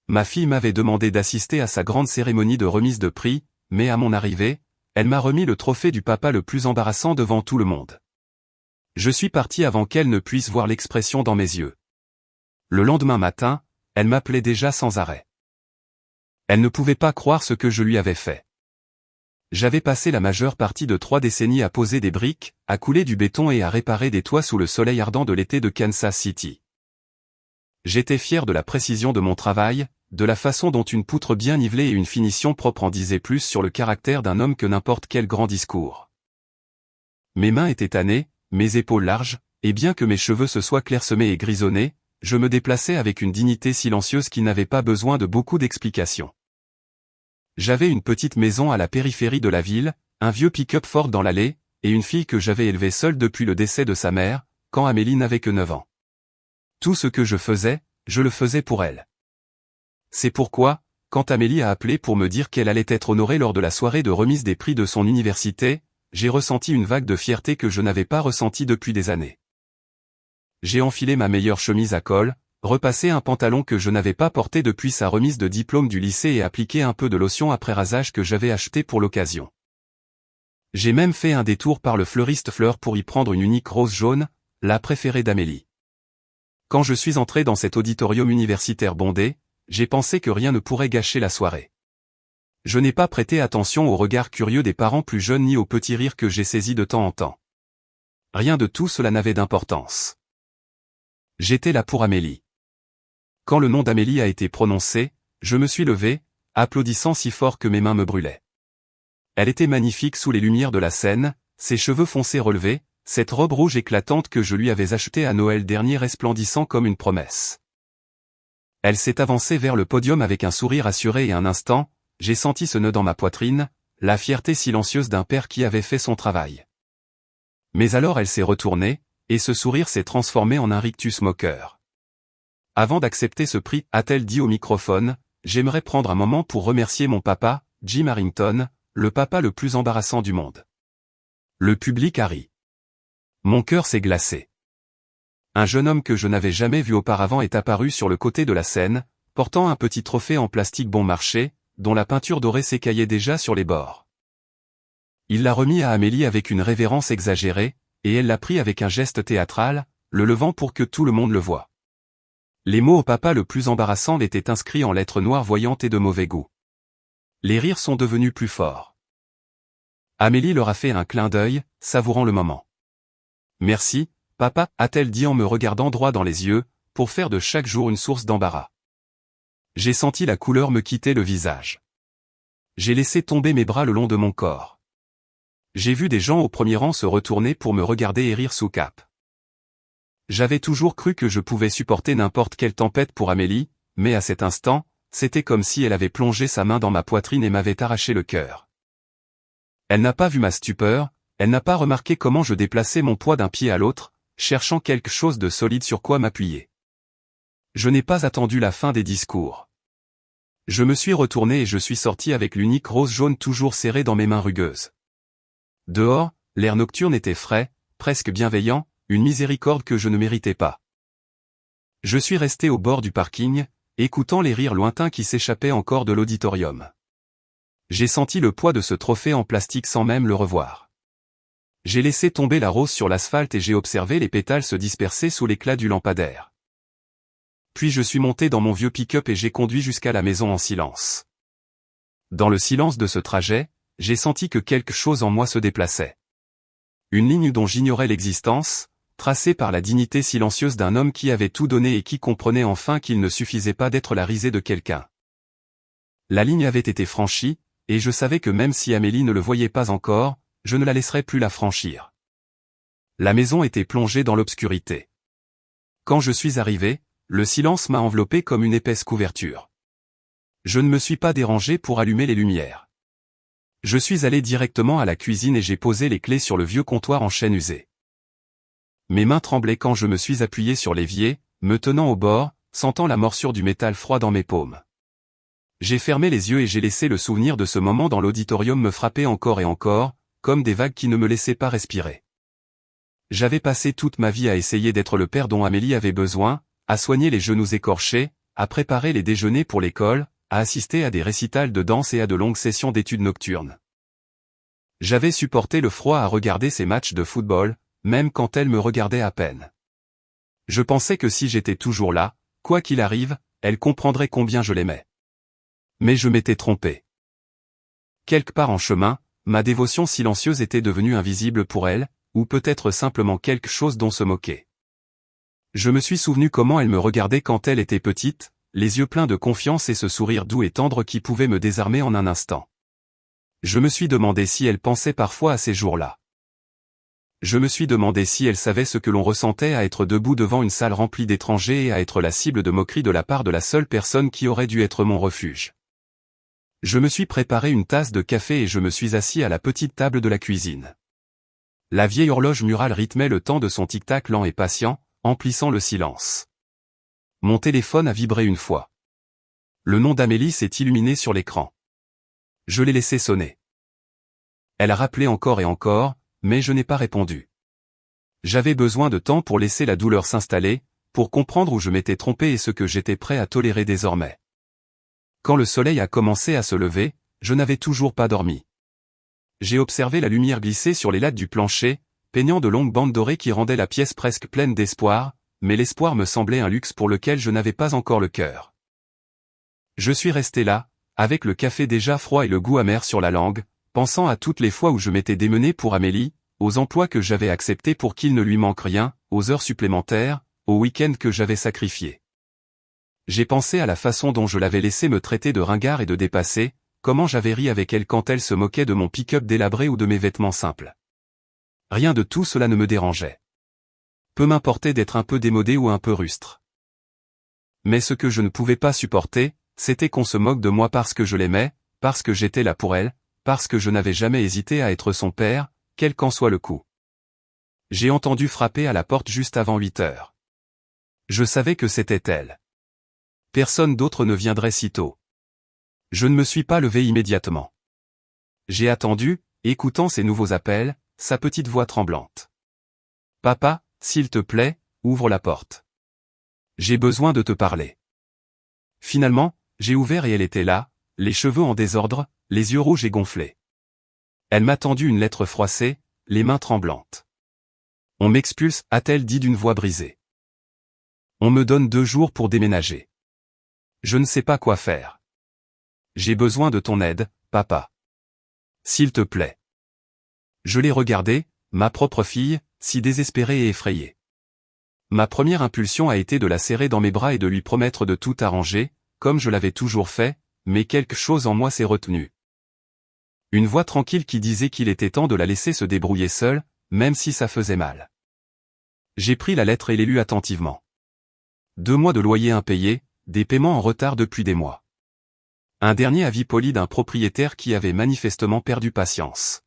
Ma fille m'avait demandé d'assister à sa grande cérémonie de remise de prix, mais à mon arrivée, elle m'a remis le trophée du papa le plus embarrassant devant tout le monde. Je suis parti avant qu'elle ne puisse voir l'expression dans mes yeux. Le lendemain matin, elle m'appelait déjà sans arrêt. Elle ne pouvait pas croire ce que je lui avais fait. J'avais passé la majeure partie de 3 décennies à poser des briques, à couler du béton et à réparer des toits sous le soleil ardent de l'été de Kansas City. J'étais fier de la précision de mon travail, de la façon dont une poutre bien nivelée et une finition propre en disaient plus sur le caractère d'un homme que n'importe quel grand discours. Mes mains étaient tannées, mes épaules larges, et bien que mes cheveux se soient clairsemés et grisonnés, je me déplaçais avec une dignité silencieuse qui n'avait pas besoin de beaucoup d'explications. J'avais une petite maison à la périphérie de la ville, un vieux pick-up Ford dans l'allée, et une fille que j'avais élevée seule depuis le décès de sa mère, quand Amélie n'avait que 9 ans. Tout ce que je le faisais pour elle. C'est pourquoi, quand Amélie a appelé pour me dire qu'elle allait être honorée lors de la soirée de remise des prix de son université, j'ai ressenti une vague de fierté que je n'avais pas ressentie depuis des années. J'ai enfilé ma meilleure chemise à col, repassé un pantalon que je n'avais pas porté depuis sa remise de diplôme du lycée et appliqué un peu de lotion après rasage que j'avais acheté pour l'occasion. J'ai même fait un détour par le fleuriste Fleur pour y prendre une unique rose jaune, la préférée d'Amélie. Quand je suis entré dans cet auditorium universitaire bondé, j'ai pensé que rien ne pourrait gâcher la soirée. Je n'ai pas prêté attention aux regards curieux des parents plus jeunes ni aux petits rires que j'ai saisis de temps en temps. Rien de tout cela n'avait d'importance. J'étais là pour Amélie. Quand le nom d'Amélie a été prononcé, je me suis levé, applaudissant si fort que mes mains me brûlaient. Elle était magnifique sous les lumières de la scène, ses cheveux foncés relevés, cette robe rouge éclatante que je lui avais achetée à Noël dernier resplendissant comme une promesse. Elle s'est avancée vers le podium avec un sourire assuré et un instant, j'ai senti ce nœud dans ma poitrine, la fierté silencieuse d'un père qui avait fait son travail. Mais alors elle s'est retournée, et ce sourire s'est transformé en un rictus moqueur. Avant d'accepter ce prix, a-t-elle dit au microphone, j'aimerais prendre un moment pour remercier mon papa, Jim Harrington, le papa le plus embarrassant du monde. Le public a ri. Mon cœur s'est glacé. Un jeune homme que je n'avais jamais vu auparavant est apparu sur le côté de la scène, portant un petit trophée en plastique bon marché, dont la peinture dorée s'écaillait déjà sur les bords. Il l'a remis à Amélie avec une révérence exagérée, et elle l'a pris avec un geste théâtral, le levant pour que tout le monde le voie. Les mots au papa le plus embarrassant étaient inscrits en lettres noires voyantes et de mauvais goût. Les rires sont devenus plus forts. Amélie leur a fait un clin d'œil, savourant le moment. Merci, papa, a-t-elle dit en me regardant droit dans les yeux, pour faire de chaque jour une source d'embarras. J'ai senti la couleur me quitter le visage. J'ai laissé tomber mes bras le long de mon corps. J'ai vu des gens au premier rang se retourner pour me regarder et rire sous cape. J'avais toujours cru que je pouvais supporter n'importe quelle tempête pour Amélie, mais à cet instant, c'était comme si elle avait plongé sa main dans ma poitrine et m'avait arraché le cœur. Elle n'a pas vu ma stupeur, elle n'a pas remarqué comment je déplaçais mon poids d'un pied à l'autre, cherchant quelque chose de solide sur quoi m'appuyer. Je n'ai pas attendu la fin des discours. Je me suis retourné et je suis sorti avec l'unique rose jaune toujours serrée dans mes mains rugueuses. Dehors, l'air nocturne était frais, presque bienveillant, une miséricorde que je ne méritais pas. Je suis resté au bord du parking, écoutant les rires lointains qui s'échappaient encore de l'auditorium. J'ai senti le poids de ce trophée en plastique sans même le revoir. J'ai laissé tomber la rose sur l'asphalte et j'ai observé les pétales se disperser sous l'éclat du lampadaire. Puis je suis monté dans mon vieux pick-up et j'ai conduit jusqu'à la maison en silence. Dans le silence de ce trajet, j'ai senti que quelque chose en moi se déplaçait. Une ligne dont j'ignorais l'existence, tracée par la dignité silencieuse d'un homme qui avait tout donné et qui comprenait enfin qu'il ne suffisait pas d'être la risée de quelqu'un. La ligne avait été franchie, et je savais que même si Amélie ne le voyait pas encore, je ne la laisserais plus la franchir. La maison était plongée dans l'obscurité. Quand je suis arrivé, le silence m'a enveloppé comme une épaisse couverture. Je ne me suis pas dérangé pour allumer les lumières. Je suis allé directement à la cuisine et j'ai posé les clés sur le vieux comptoir en chêne usé. Mes mains tremblaient quand je me suis appuyé sur l'évier, me tenant au bord, sentant la morsure du métal froid dans mes paumes. J'ai fermé les yeux et j'ai laissé le souvenir de ce moment dans l'auditorium me frapper encore et encore, comme des vagues qui ne me laissaient pas respirer. J'avais passé toute ma vie à essayer d'être le père dont Amélie avait besoin, à soigner les genoux écorchés, à préparer les déjeuners pour l'école, à assister à des récitals de danse et à de longues sessions d'études nocturnes. J'avais supporté le froid à regarder ses matchs de football, même quand elle me regardait à peine. Je pensais que si j'étais toujours là, quoi qu'il arrive, elle comprendrait combien je l'aimais. Mais je m'étais trompé. Quelque part en chemin, ma dévotion silencieuse était devenue invisible pour elle, ou peut-être simplement quelque chose dont se moquer. Je me suis souvenu comment elle me regardait quand elle était petite, les yeux pleins de confiance et ce sourire doux et tendre qui pouvait me désarmer en un instant. Je me suis demandé si elle pensait parfois à ces jours-là. Je me suis demandé si elle savait ce que l'on ressentait à être debout devant une salle remplie d'étrangers et à être la cible de moqueries de la part de la seule personne qui aurait dû être mon refuge. Je me suis préparé une tasse de café et je me suis assis à la petite table de la cuisine. La vieille horloge murale rythmait le temps de son tic-tac lent et patient, emplissant le silence. Mon téléphone a vibré une fois. Le nom d'Amélie s'est illuminé sur l'écran. Je l'ai laissé sonner. Elle a rappelé encore et encore, mais je n'ai pas répondu. J'avais besoin de temps pour laisser la douleur s'installer, pour comprendre où je m'étais trompé et ce que j'étais prêt à tolérer désormais. Quand le soleil a commencé à se lever, je n'avais toujours pas dormi. J'ai observé la lumière glisser sur les lattes du plancher, peignant de longues bandes dorées qui rendaient la pièce presque pleine d'espoir, mais l'espoir me semblait un luxe pour lequel je n'avais pas encore le cœur. Je suis resté là, avec le café déjà froid et le goût amer sur la langue, pensant à toutes les fois où je m'étais démené pour Amélie, aux emplois que j'avais acceptés pour qu'il ne lui manque rien, aux heures supplémentaires, aux week-ends que j'avais sacrifiés. J'ai pensé à la façon dont je l'avais laissé me traiter de ringard et de dépassé, comment j'avais ri avec elle quand elle se moquait de mon pick-up délabré ou de mes vêtements simples. Rien de tout cela ne me dérangeait. Peu m'importait d'être un peu démodé ou un peu rustre. Mais ce que je ne pouvais pas supporter, c'était qu'on se moque de moi parce que je l'aimais, parce que j'étais là pour elle, parce que je n'avais jamais hésité à être son père, quel qu'en soit le coup. J'ai entendu frapper à la porte juste avant 8 heures. Je savais que c'était elle. Personne d'autre ne viendrait si tôt. Je ne me suis pas levé immédiatement. J'ai attendu, écoutant ses nouveaux appels, sa petite voix tremblante. « Papa, s'il te plaît, ouvre la porte. J'ai besoin de te parler. » Finalement, j'ai ouvert et elle était là, les cheveux en désordre, les yeux rouges et gonflés. Elle m'a tendu une lettre froissée, les mains tremblantes. « On m'expulse, a-t-elle dit d'une voix brisée. On me donne 2 jours pour déménager. Je ne sais pas quoi faire. J'ai besoin de ton aide, papa. S'il te plaît. » Je l'ai regardée, ma propre fille, si désespérée et effrayée. Ma première impulsion a été de la serrer dans mes bras et de lui promettre de tout arranger, comme je l'avais toujours fait, mais quelque chose en moi s'est retenu. Une voix tranquille qui disait qu'il était temps de la laisser se débrouiller seule, même si ça faisait mal. J'ai pris la lettre et l'ai lue attentivement. 2 mois de loyer impayés, des paiements en retard depuis des mois. Un dernier avis poli d'un propriétaire qui avait manifestement perdu patience.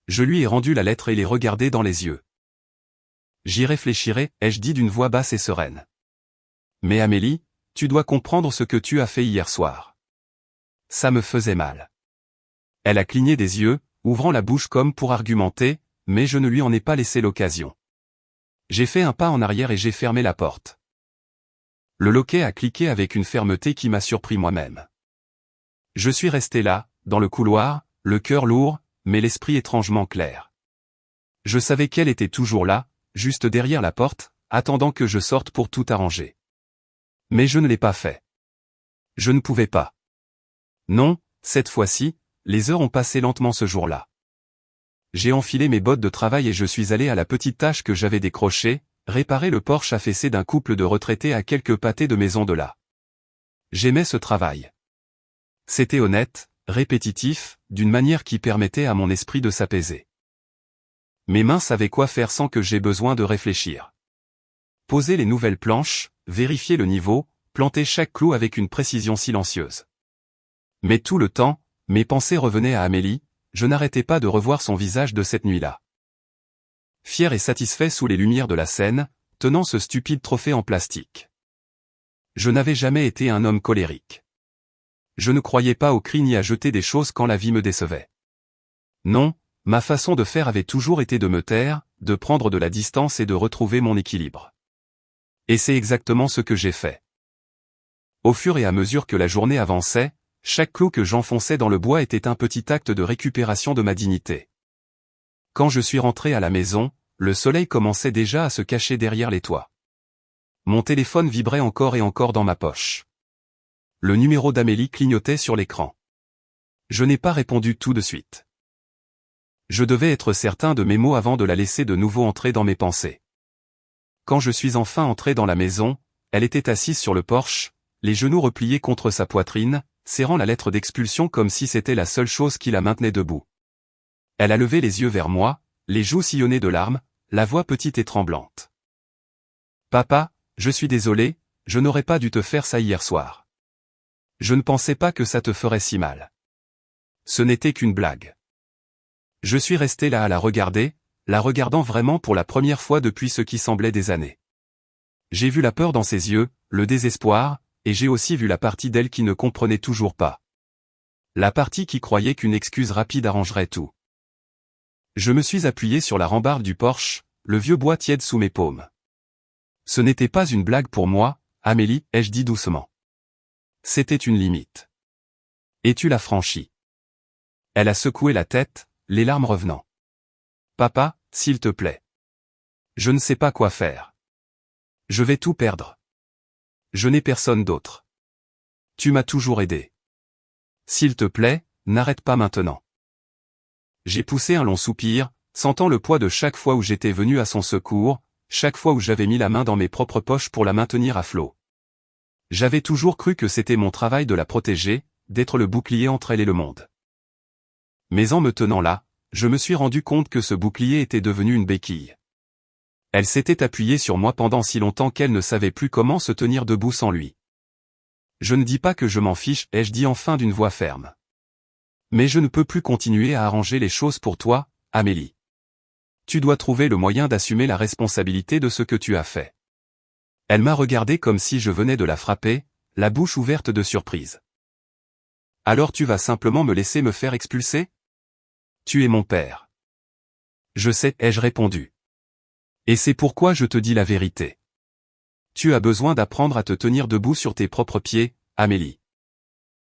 Je lui ai rendu la lettre et l'ai regardé dans les yeux. « J'y réfléchirai, ai-je dit d'une voix basse et sereine. Mais Amélie, tu dois comprendre ce que tu as fait hier soir. Ça me faisait mal. » Elle a cligné des yeux, ouvrant la bouche comme pour argumenter, mais je ne lui en ai pas laissé l'occasion. J'ai fait un pas en arrière et j'ai fermé la porte. Le loquet a cliqué avec une fermeté qui m'a surpris moi-même. Je suis resté là, dans le couloir, le cœur lourd, mais l'esprit étrangement clair. Je savais qu'elle était toujours là, juste derrière la porte, attendant que je sorte pour tout arranger. Mais je ne l'ai pas fait. Je ne pouvais pas. Non, cette fois-ci, les heures ont passé lentement ce jour-là. J'ai enfilé mes bottes de travail et je suis allé à la petite tâche que j'avais décrochée, réparer le porche affaissé d'un couple de retraités à quelques pâtés de maison de là. J'aimais ce travail. C'était honnête, répétitif, d'une manière qui permettait à mon esprit de s'apaiser. Mes mains savaient quoi faire sans que j'aie besoin de réfléchir. Poser les nouvelles planches, vérifier le niveau, planter chaque clou avec une précision silencieuse. Mais tout le temps, mes pensées revenaient à Amélie, je n'arrêtais pas de revoir son visage de cette nuit-là. Fier et satisfait sous les lumières de la scène, tenant ce stupide trophée en plastique. Je n'avais jamais été un homme colérique. Je ne croyais pas aux cris ni à jeter des choses quand la vie me décevait. Non, ma façon de faire avait toujours été de me taire, de prendre de la distance et de retrouver mon équilibre. Et c'est exactement ce que j'ai fait. Au fur et à mesure que la journée avançait, chaque clou que j'enfonçais dans le bois était un petit acte de récupération de ma dignité. Quand je suis rentré à la maison, le soleil commençait déjà à se cacher derrière les toits. Mon téléphone vibrait encore et encore dans ma poche. Le numéro d'Amélie clignotait sur l'écran. Je n'ai pas répondu tout de suite. Je devais être certain de mes mots avant de la laisser de nouveau entrer dans mes pensées. Quand je suis enfin entré dans la maison, elle était assise sur le porche, les genoux repliés contre sa poitrine, serrant la lettre d'expulsion comme si c'était la seule chose qui la maintenait debout. Elle a levé les yeux vers moi, les joues sillonnées de larmes, la voix petite et tremblante. « Papa, je suis désolé, je n'aurais pas dû te faire ça hier soir. Je ne pensais pas que ça te ferait si mal. Ce n'était qu'une blague. » Je suis resté là à la regarder, la regardant vraiment pour la première fois depuis ce qui semblait des années. J'ai vu la peur dans ses yeux, le désespoir, et j'ai aussi vu la partie d'elle qui ne comprenait toujours pas. La partie qui croyait qu'une excuse rapide arrangerait tout. Je me suis appuyé sur la rambarde du porche, le vieux bois tiède sous mes paumes. « Ce n'était pas une blague pour moi, Amélie, ai-je dit doucement. C'était une limite. Et tu l'as franchie. » Elle a secoué la tête, les larmes revenant. « Papa, s'il te plaît. Je ne sais pas quoi faire. Je vais tout perdre. Je n'ai personne d'autre. Tu m'as toujours aidé. S'il te plaît, n'arrête pas maintenant. » J'ai poussé un long soupir, sentant le poids de chaque fois où j'étais venu à son secours, chaque fois où j'avais mis la main dans mes propres poches pour la maintenir à flot. J'avais toujours cru que c'était mon travail de la protéger, d'être le bouclier entre elle et le monde. Mais en me tenant là, je me suis rendu compte que ce bouclier était devenu une béquille. Elle s'était appuyée sur moi pendant si longtemps qu'elle ne savait plus comment se tenir debout sans lui. « Je ne dis pas que je m'en fiche, ai-je dit enfin d'une voix ferme. Mais je ne peux plus continuer à arranger les choses pour toi, Amélie. Tu dois trouver le moyen d'assumer la responsabilité de ce que tu as fait. » Elle m'a regardé comme si je venais de la frapper, la bouche ouverte de surprise. « Alors tu vas simplement me laisser me faire expulser ? Tu es mon père. » « Je sais, ai-je répondu. Et c'est pourquoi je te dis la vérité. Tu as besoin d'apprendre à te tenir debout sur tes propres pieds, Amélie.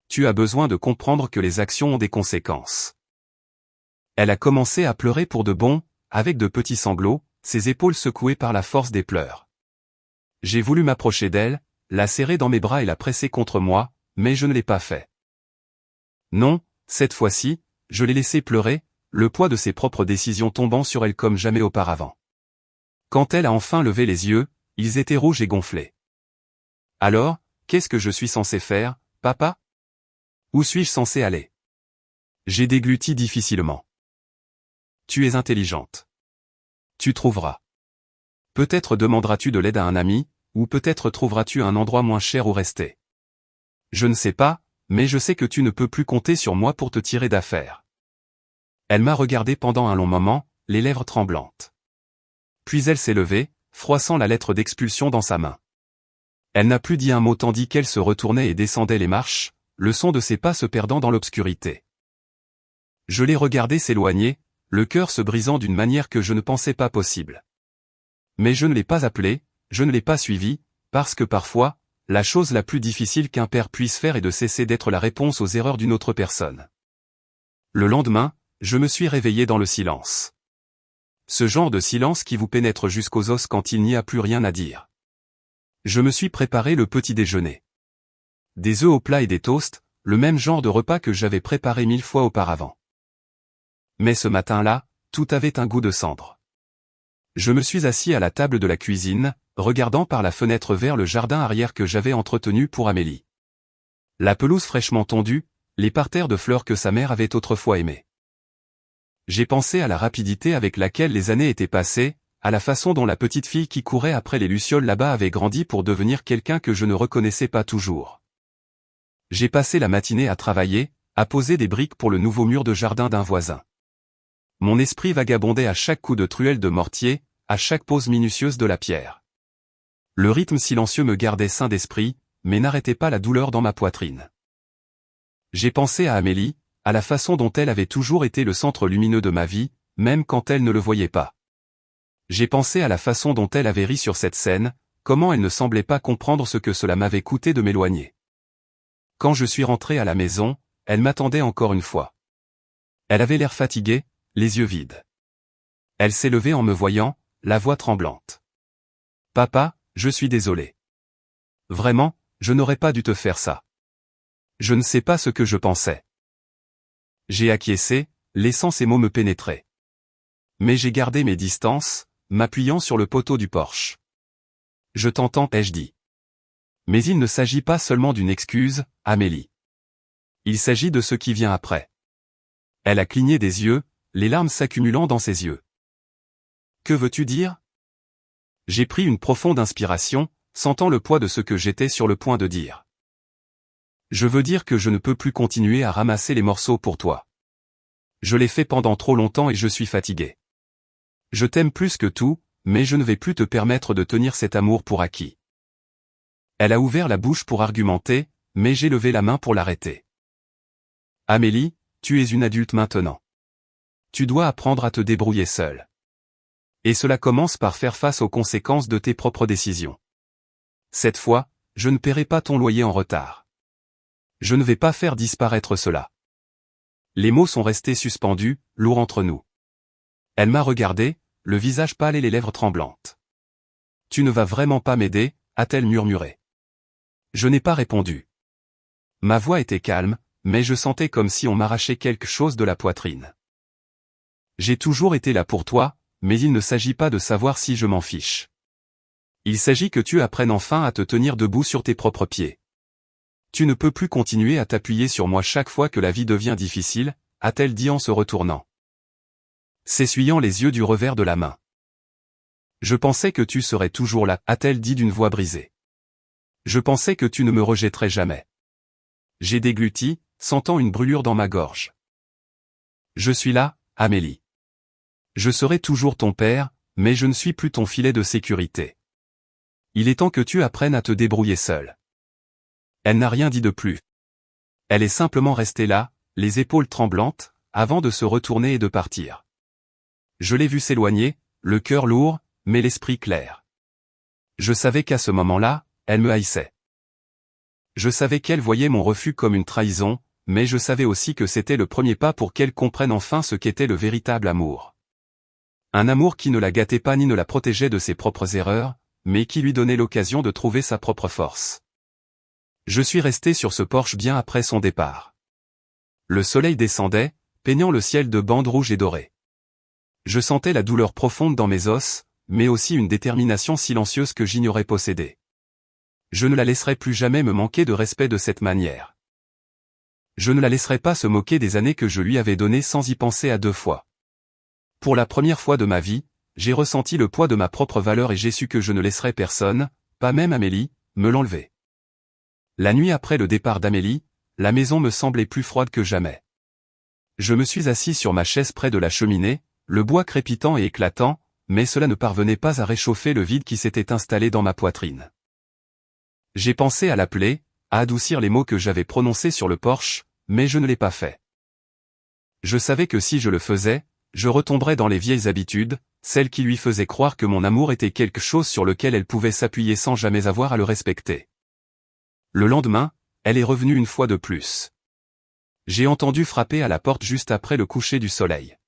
Tu as besoin de comprendre que les actions ont des conséquences. » Elle a commencé à pleurer pour de bon, avec de petits sanglots, ses épaules secouées par la force des pleurs. J'ai voulu m'approcher d'elle, la serrer dans mes bras et la presser contre moi, mais je ne l'ai pas fait. Non, cette fois-ci, je l'ai laissée pleurer, le poids de ses propres décisions tombant sur elle comme jamais auparavant. Quand elle a enfin levé les yeux, ils étaient rouges et gonflés. « Alors, qu'est-ce que je suis censé faire, papa ? Où suis-je censé aller ? » J'ai dégluti difficilement. « Tu es intelligente. Tu trouveras. Peut-être demanderas-tu de l'aide à un ami, ou peut-être trouveras-tu un endroit moins cher où rester. Je ne sais pas, mais je sais que tu ne peux plus compter sur moi pour te tirer d'affaire. » Elle m'a regardé pendant un long moment, les lèvres tremblantes. Puis elle s'est levée, froissant la lettre d'expulsion dans sa main. Elle n'a plus dit un mot tandis qu'elle se retournait et descendait les marches, le son de ses pas se perdant dans l'obscurité. Je l'ai regardée s'éloigner, le cœur se brisant d'une manière que je ne pensais pas possible. Mais je ne l'ai pas appelée, je ne l'ai pas suivie, parce que parfois, la chose la plus difficile qu'un père puisse faire est de cesser d'être la réponse aux erreurs d'une autre personne. Le lendemain, je me suis réveillé dans le silence. Ce genre de silence qui vous pénètre jusqu'aux os quand il n'y a plus rien à dire. Je me suis préparé le petit déjeuner. Des œufs au plat et des toasts, le même genre de repas que j'avais préparé 1000 fois auparavant. Mais ce matin-là, tout avait un goût de cendre. Je me suis assis à la table de la cuisine, regardant par la fenêtre vers le jardin arrière que j'avais entretenu pour Amélie. La pelouse fraîchement tondue, les parterres de fleurs que sa mère avait autrefois aimés. J'ai pensé à la rapidité avec laquelle les années étaient passées, à la façon dont la petite fille qui courait après les lucioles là-bas avait grandi pour devenir quelqu'un que je ne reconnaissais pas toujours. J'ai passé la matinée à travailler, à poser des briques pour le nouveau mur de jardin d'un voisin. Mon esprit vagabondait à chaque coup de truelle de mortier, à chaque pose minutieuse de la pierre. Le rythme silencieux me gardait sain d'esprit, mais n'arrêtait pas la douleur dans ma poitrine. J'ai pensé à Amélie, à la façon dont elle avait toujours été le centre lumineux de ma vie, même quand elle ne le voyait pas. J'ai pensé à la façon dont elle avait ri sur cette scène, comment elle ne semblait pas comprendre ce que cela m'avait coûté de m'éloigner. Quand je suis rentré à la maison, elle m'attendait encore une fois. Elle avait l'air fatiguée, les yeux vides. Elle s'est levée en me voyant, la voix tremblante. « Papa, je suis désolé. Vraiment, je n'aurais pas dû te faire ça. Je ne sais pas ce que je pensais. » J'ai acquiescé, laissant ces mots me pénétrer. Mais j'ai gardé mes distances, m'appuyant sur le poteau du porche. « Je t'entends, ai-je dit. Mais il ne s'agit pas seulement d'une excuse, Amélie. Il s'agit de ce qui vient après. » Elle a cligné des yeux, les larmes s'accumulant dans ses yeux. « Que veux-tu dire ?» J'ai pris une profonde inspiration, sentant le poids de ce que j'étais sur le point de dire. « Je veux dire que je ne peux plus continuer à ramasser les morceaux pour toi. Je l'ai fait pendant trop longtemps et je suis fatigué. Je t'aime plus que tout, mais je ne vais plus te permettre de tenir cet amour pour acquis. » Elle a ouvert la bouche pour argumenter, mais j'ai levé la main pour l'arrêter. « Amélie, tu es une adulte maintenant. Tu dois apprendre à te débrouiller seule. Et cela commence par faire face aux conséquences de tes propres décisions. Cette fois, je ne paierai pas ton loyer en retard. Je ne vais pas faire disparaître cela. » Les mots sont restés suspendus, lourds entre nous. Elle m'a regardé, le visage pâle et les lèvres tremblantes. « Tu ne vas vraiment pas m'aider ?» a-t-elle murmuré. Je n'ai pas répondu. Ma voix était calme, mais je sentais comme si on m'arrachait quelque chose de la poitrine. J'ai toujours été là pour toi, mais il ne s'agit pas de savoir si je m'en fiche. Il s'agit que tu apprennes enfin à te tenir debout sur tes propres pieds. Tu ne peux plus continuer à t'appuyer sur moi chaque fois que la vie devient difficile, a-t-elle dit en se retournant. S'essuyant les yeux du revers de la main. Je pensais que tu serais toujours là, a-t-elle dit d'une voix brisée. Je pensais que tu ne me rejetterais jamais. J'ai dégluti, sentant une brûlure dans ma gorge. Je suis là, Amélie. Je serai toujours ton père, mais je ne suis plus ton filet de sécurité. Il est temps que tu apprennes à te débrouiller seule. Elle n'a rien dit de plus. Elle est simplement restée là, les épaules tremblantes, avant de se retourner et de partir. Je l'ai vue s'éloigner, le cœur lourd, mais l'esprit clair. Je savais qu'à ce moment-là, elle me haïssait. Je savais qu'elle voyait mon refus comme une trahison, mais je savais aussi que c'était le premier pas pour qu'elle comprenne enfin ce qu'était le véritable amour. Un amour qui ne la gâtait pas ni ne la protégeait de ses propres erreurs, mais qui lui donnait l'occasion de trouver sa propre force. Je suis resté sur ce porche bien après son départ. Le soleil descendait, peignant le ciel de bandes rouges et dorées. Je sentais la douleur profonde dans mes os, mais aussi une détermination silencieuse que j'ignorais posséder. Je ne la laisserai plus jamais me manquer de respect de cette manière. Je ne la laisserai pas se moquer des années que je lui avais données sans y penser à deux fois. Pour la première fois de ma vie, j'ai ressenti le poids de ma propre valeur et j'ai su que je ne laisserais personne, pas même Amélie, me l'enlever. La nuit après le départ d'Amélie, la maison me semblait plus froide que jamais. Je me suis assis sur ma chaise près de la cheminée, le bois crépitant et éclatant, mais cela ne parvenait pas à réchauffer le vide qui s'était installé dans ma poitrine. J'ai pensé à l'appeler, à adoucir les mots que j'avais prononcés sur le porche, mais je ne l'ai pas fait. Je savais que si je le faisais, je retomberais dans les vieilles habitudes, celles qui lui faisaient croire que mon amour était quelque chose sur lequel elle pouvait s'appuyer sans jamais avoir à le respecter. Le lendemain, elle est revenue une fois de plus. J'ai entendu frapper à la porte juste après le coucher du soleil.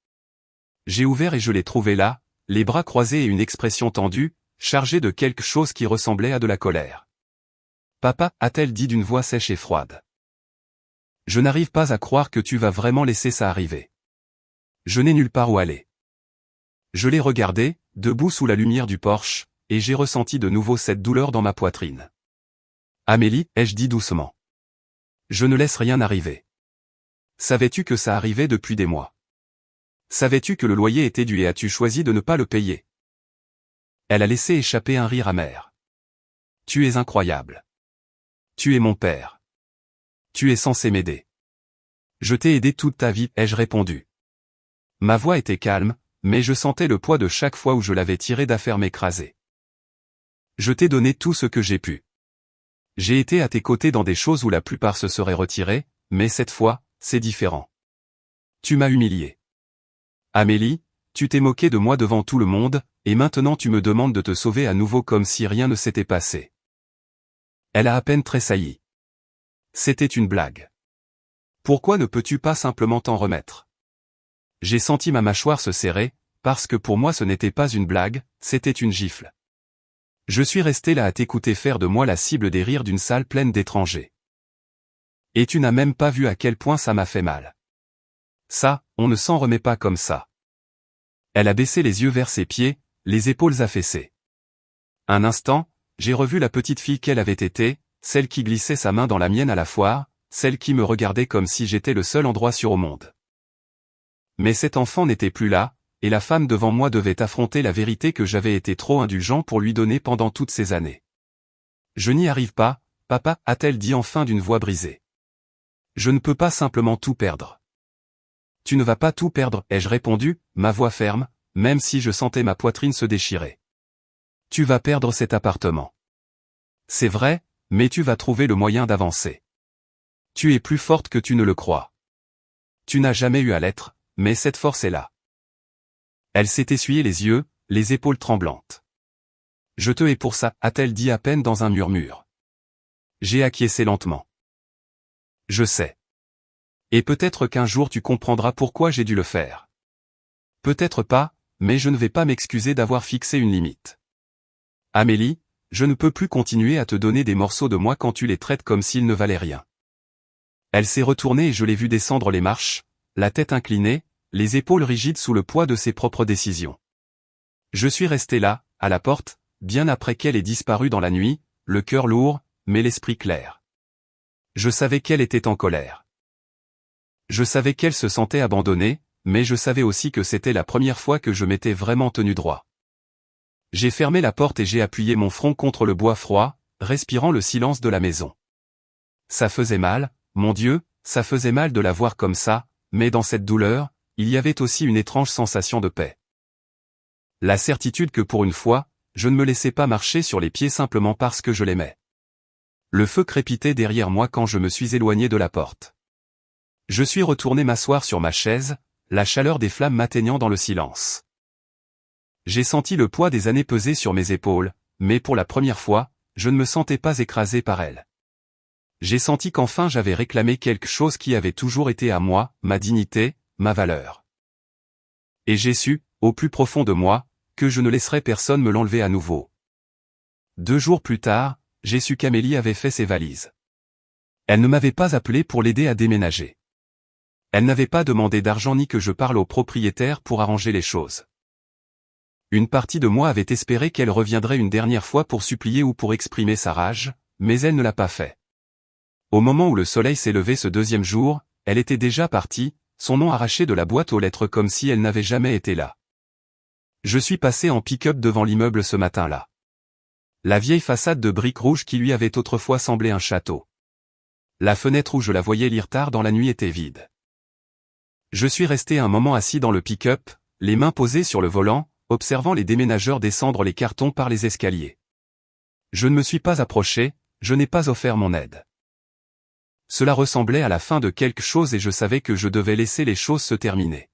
J'ai ouvert et je l'ai trouvée là, les bras croisés et une expression tendue, chargée de quelque chose qui ressemblait à de la colère. « Papa » a-t-elle dit d'une voix sèche et froide. « Je n'arrive pas à croire que tu vas vraiment laisser ça arriver. Je n'ai nulle part où aller. » Je l'ai regardé, debout sous la lumière du porche, et j'ai ressenti de nouveau cette douleur dans ma poitrine. « Amélie » ai-je dit doucement. « Je ne laisse rien arriver. Savais-tu que ça arrivait depuis des mois? Savais-tu que le loyer était dû et as-tu choisi de ne pas le payer? » Elle a laissé échapper un rire amer. « Tu es incroyable. Tu es mon père. Tu es censé m'aider. Je t'ai aidé toute ta vie, ai-je répondu. Ma voix était calme, mais je sentais le poids de chaque fois où je l'avais tiré d'affaire m'écraser. Je t'ai donné tout ce que j'ai pu. J'ai été à tes côtés dans des choses où la plupart se seraient retirés, mais cette fois, c'est différent. Tu m'as humilié. Amélie, tu t'es moquée de moi devant tout le monde, et maintenant tu me demandes de te sauver à nouveau comme si rien ne s'était passé. Elle a à peine tressailli. C'était une blague. Pourquoi ne peux-tu pas simplement t'en remettre? J'ai senti ma mâchoire se serrer, parce que pour moi ce n'était pas une blague, c'était une gifle. Je suis resté là à t'écouter faire de moi la cible des rires d'une salle pleine d'étrangers. Et tu n'as même pas vu à quel point ça m'a fait mal. Ça, on ne s'en remet pas comme ça. Elle a baissé les yeux vers ses pieds, les épaules affaissées. Un instant, j'ai revu la petite fille qu'elle avait été, celle qui glissait sa main dans la mienne à la foire, celle qui me regardait comme si j'étais le seul endroit sûr au monde. Mais cet enfant n'était plus là, et la femme devant moi devait affronter la vérité que j'avais été trop indulgent pour lui donner pendant toutes ces années. Je n'y arrive pas, papa, a-t-elle dit enfin d'une voix brisée. Je ne peux pas simplement tout perdre. Tu ne vas pas tout perdre, ai-je répondu, ma voix ferme, même si je sentais ma poitrine se déchirer. Tu vas perdre cet appartement. C'est vrai, mais tu vas trouver le moyen d'avancer. Tu es plus forte que tu ne le crois. Tu n'as jamais eu à l'être, mais cette force est là. Elle s'est essuyée les yeux, les épaules tremblantes. Je te hais pour ça, a-t-elle dit à peine dans un murmure. J'ai acquiescé lentement. Je sais. Et peut-être qu'un jour tu comprendras pourquoi j'ai dû le faire. Peut-être pas, mais je ne vais pas m'excuser d'avoir fixé une limite. Amélie, je ne peux plus continuer à te donner des morceaux de moi quand tu les traites comme s'ils ne valaient rien. Elle s'est retournée et je l'ai vue descendre les marches, la tête inclinée, les épaules rigides sous le poids de ses propres décisions. Je suis resté là, à la porte, bien après qu'elle ait disparu dans la nuit, le cœur lourd, mais l'esprit clair. Je savais qu'elle était en colère. Je savais qu'elle se sentait abandonnée, mais je savais aussi que c'était la première fois que je m'étais vraiment tenu droit. J'ai fermé la porte et j'ai appuyé mon front contre le bois froid, respirant le silence de la maison. Ça faisait mal, mon Dieu, ça faisait mal de la voir comme ça, mais dans cette douleur, il y avait aussi une étrange sensation de paix. La certitude que pour une fois, je ne me laissais pas marcher sur les pieds simplement parce que je l'aimais. Le feu crépitait derrière moi quand je me suis éloigné de la porte. Je suis retourné m'asseoir sur ma chaise, la chaleur des flammes m'atteignant dans le silence. J'ai senti le poids des années peser sur mes épaules, mais pour la première fois, je ne me sentais pas écrasé par elles. J'ai senti qu'enfin j'avais réclamé quelque chose qui avait toujours été à moi, ma dignité, ma valeur. Et j'ai su, au plus profond de moi, que je ne laisserais personne me l'enlever à nouveau. 2 jours plus tard, j'ai su qu'Amélie avait fait ses valises. Elle ne m'avait pas appelé pour l'aider à déménager. Elle n'avait pas demandé d'argent ni que je parle au propriétaire pour arranger les choses. Une partie de moi avait espéré qu'elle reviendrait une dernière fois pour supplier ou pour exprimer sa rage, mais elle ne l'a pas fait. Au moment où le soleil s'est levé ce 2e jour, elle était déjà partie, son nom arraché de la boîte aux lettres comme si elle n'avait jamais été là. Je suis passé en pick-up devant l'immeuble ce matin-là. La vieille façade de briques rouges qui lui avait autrefois semblé un château. La fenêtre où je la voyais lire tard dans la nuit était vide. Je suis resté un moment assis dans le pick-up, les mains posées sur le volant, observant les déménageurs descendre les cartons par les escaliers. Je ne me suis pas approché, je n'ai pas offert mon aide. Cela ressemblait à la fin de quelque chose et je savais que je devais laisser les choses se terminer.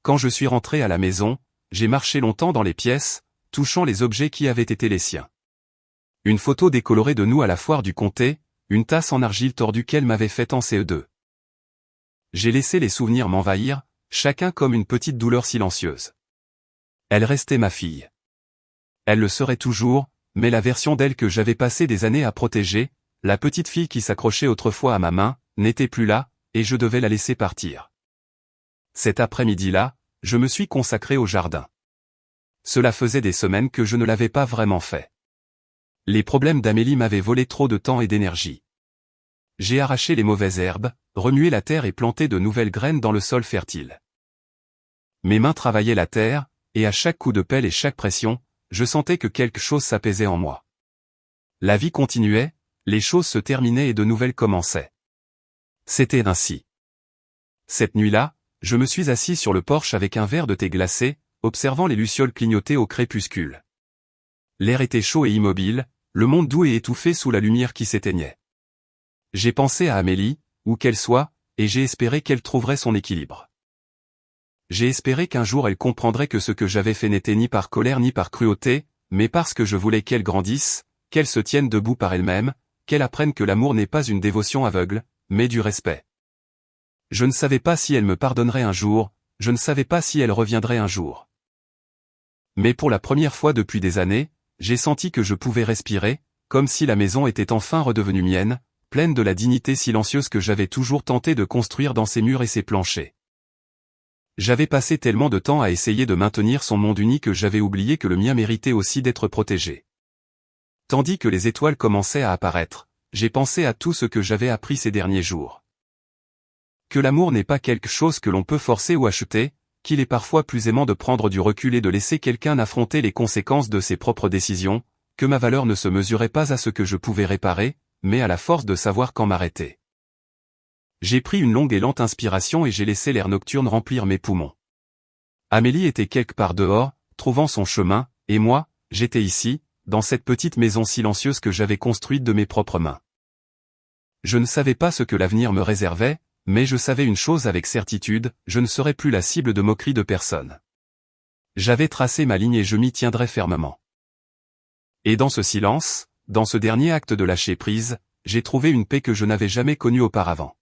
Quand je suis rentré à la maison, j'ai marché longtemps dans les pièces, touchant les objets qui avaient été les siens. Une photo décolorée de nous à la foire du comté, une tasse en argile tordue qu'elle m'avait faite en CE2. J'ai laissé les souvenirs m'envahir, chacun comme une petite douleur silencieuse. Elle restait ma fille. Elle le serait toujours, mais la version d'elle que j'avais passé des années à protéger, la petite fille qui s'accrochait autrefois à ma main, n'était plus là, et je devais la laisser partir. Cet après-midi-là, je me suis consacré au jardin. Cela faisait des semaines que je ne l'avais pas vraiment fait. Les problèmes d'Amélie m'avaient volé trop de temps et d'énergie. J'ai arraché les mauvaises herbes, remué la terre et planté de nouvelles graines dans le sol fertile. Mes mains travaillaient la terre, et à chaque coup de pelle et chaque pression, je sentais que quelque chose s'apaisait en moi. La vie continuait, les choses se terminaient et de nouvelles commençaient. C'était ainsi. Cette nuit-là, je me suis assis sur le porche avec un verre de thé glacé, observant les lucioles clignoter au crépuscule. L'air était chaud et immobile, le monde doux et étouffé sous la lumière qui s'éteignait. J'ai pensé à Amélie, où qu'elle soit, et j'ai espéré qu'elle trouverait son équilibre. J'ai espéré qu'un jour elle comprendrait que ce que j'avais fait n'était ni par colère ni par cruauté, mais parce que je voulais qu'elle grandisse, qu'elle se tienne debout par elle-même, qu'elle apprenne que l'amour n'est pas une dévotion aveugle, mais du respect. Je ne savais pas si elle me pardonnerait un jour, je ne savais pas si elle reviendrait un jour. Mais pour la première fois depuis des années, j'ai senti que je pouvais respirer, comme si la maison était enfin redevenue mienne, pleine de la dignité silencieuse que j'avais toujours tenté de construire dans ses murs et ses planchers. J'avais passé tellement de temps à essayer de maintenir son monde uni que j'avais oublié que le mien méritait aussi d'être protégé. Tandis que les étoiles commençaient à apparaître, j'ai pensé à tout ce que j'avais appris ces derniers jours. Que l'amour n'est pas quelque chose que l'on peut forcer ou acheter, qu'il est parfois plus aimant de prendre du recul et de laisser quelqu'un affronter les conséquences de ses propres décisions, que ma valeur ne se mesurait pas à ce que je pouvais réparer, mais à la force de savoir quand m'arrêter. J'ai pris une longue et lente inspiration et j'ai laissé l'air nocturne remplir mes poumons. Amélie était quelque part dehors, trouvant son chemin, et moi, j'étais ici, dans cette petite maison silencieuse que j'avais construite de mes propres mains. Je ne savais pas ce que l'avenir me réservait, mais je savais une chose avec certitude, je ne serais plus la cible de moquerie de personne. J'avais tracé ma ligne et je m'y tiendrais fermement. Et dans ce silence, dans ce dernier acte de lâcher prise, j'ai trouvé une paix que je n'avais jamais connue auparavant.